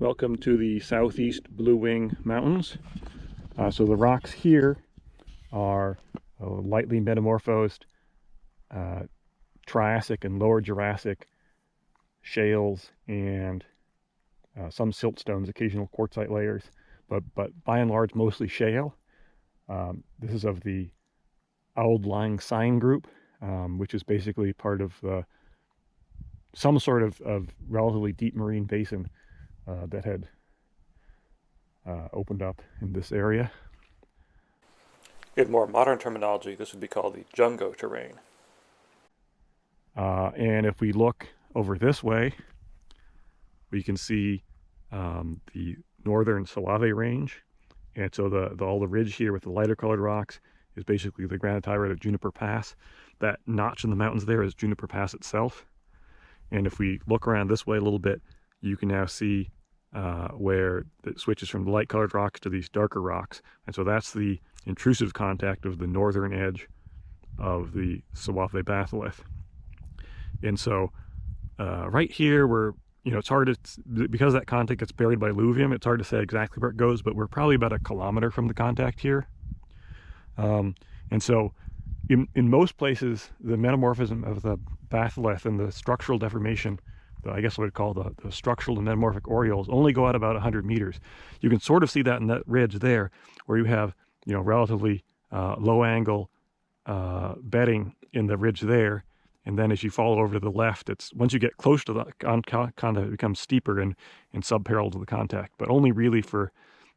Welcome to the southeast Bluewing Mountains. So the rocks here are lightly metamorphosed Triassic and lower Jurassic shales and some siltstones, occasional quartzite layers, but by and large mostly shale. This is of the outlying sign group, which is basically part of some sort of relatively deep marine basin that had opened up in this area. In more modern terminology, this would be called the Jungo terrain. And if we look over this way, we can see the northern Salave range. And so all the ridge here with the lighter colored rocks is basically the granitite of Juniper Pass. That notch in the mountains there is Juniper Pass itself. And if we look around this way a little bit, you can now see where it switches from the light colored rocks to these darker rocks. And so that's the intrusive contact of the northern edge of the Salave batholith. And so right here, it's hard to, because that contact gets buried by alluvium, it's hard to say exactly where it goes, but we're probably about 1 kilometer from the contact here. And so in most places, the metamorphism of the batholith and the structural deformation, I guess what we'd call the structural and metamorphic aureoles, only go out about 100 meters. You can sort of see that in that ridge there, where you have, relatively low angle bedding in the ridge there. And then as you fall over to the left, once you get close to the contact, it becomes steeper and subparallel to the contact, but only really for,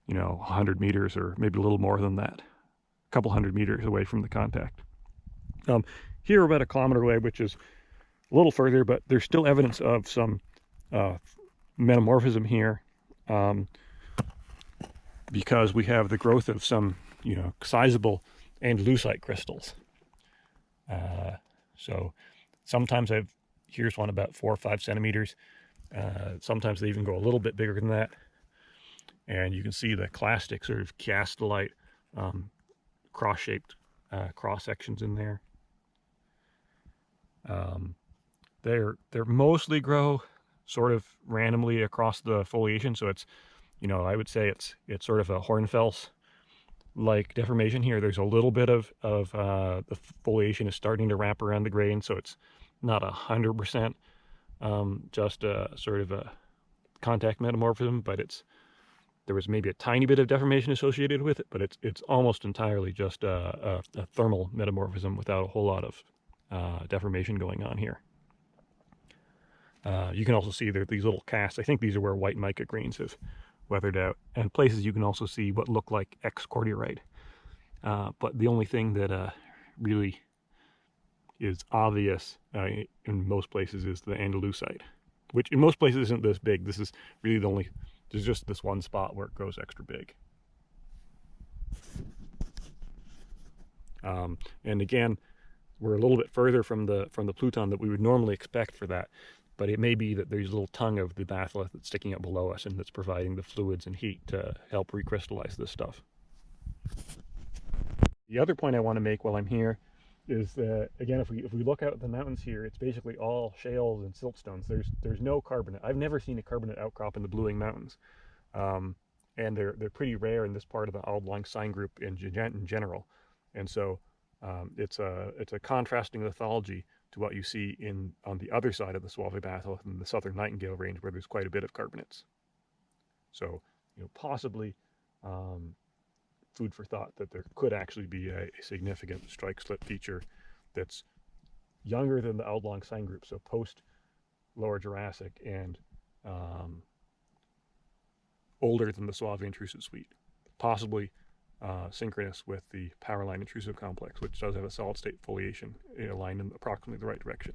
100 meters or maybe a little more than that, a couple 100 meters away from the contact. Here we're about 1 kilometer away, which is a little further, but there's still evidence of some metamorphism here, because we have the growth of some, sizable Andalusite crystals. So sometimes here's one about 4 or 5 centimeters. Sometimes they even go a little bit bigger than that. And you can see the clastic sort of chiastolite cross-shaped cross sections in there. They're mostly grow sort of randomly across the foliation, so it's, I would say it's sort of a Hornfels like deformation here. There's a little bit of the foliation is starting to wrap around the grain, so it's not 100% just a sort of a contact metamorphism, but there was maybe a tiny bit of deformation associated with it, but it's almost entirely just a thermal metamorphism without a whole lot of deformation going on here. You can also see there these little casts. I think these are where white mica grains have weathered out, and places you can also see what look like ex-cordiorite. But the only thing that really is obvious in most places is the Andalusite, which in most places isn't this big. This is really there's just this one spot where it grows extra big. And again, we're a little bit further from the pluton that we would normally expect for that, but it may be that there's a little tongue of the batholith that's sticking up below us and that's providing the fluids and heat to help recrystallize this stuff. The other point I want to make while I'm here is that, again, if we look out at the mountains here, it's basically all shales and siltstones. There's no carbonate. I've never seen a carbonate outcrop in the Bluewing Mountains, and they're pretty rare in this part of the outlying sign group in general. And so it's a contrasting lithology to what you see on the other side of the Salave batholith in the southern Nightingale range, where there's quite a bit of carbonates. So, possibly food for thought that there could actually be a significant strike slip feature that's younger than the outlying sign group, so post lower Jurassic, and older than the Salave intrusive suite, possibly synchronous with the Powerline intrusive complex, which does have a solid state foliation aligned in approximately the right direction.